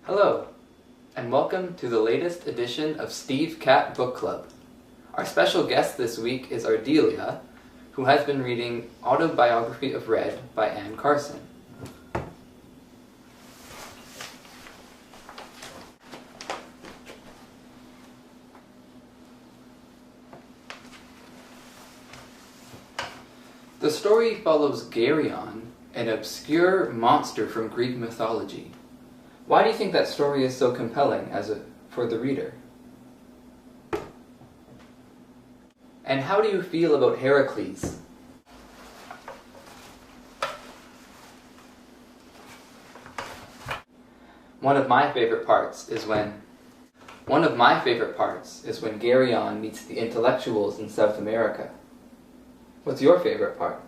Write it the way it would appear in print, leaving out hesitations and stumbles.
Hello, and welcome to the latest edition of Steve Cat Book Club. Our special guest this week is Ardelia, who has been reading Autobiography of Red by Anne Carson. The story follows Geryon, an obscure monster from Greek mythology. Why do you think that story is so compelling for the reader? And how do you feel about Heracles? One of my favorite parts is when Geryon meets the intellectuals in South America. What's your favorite part?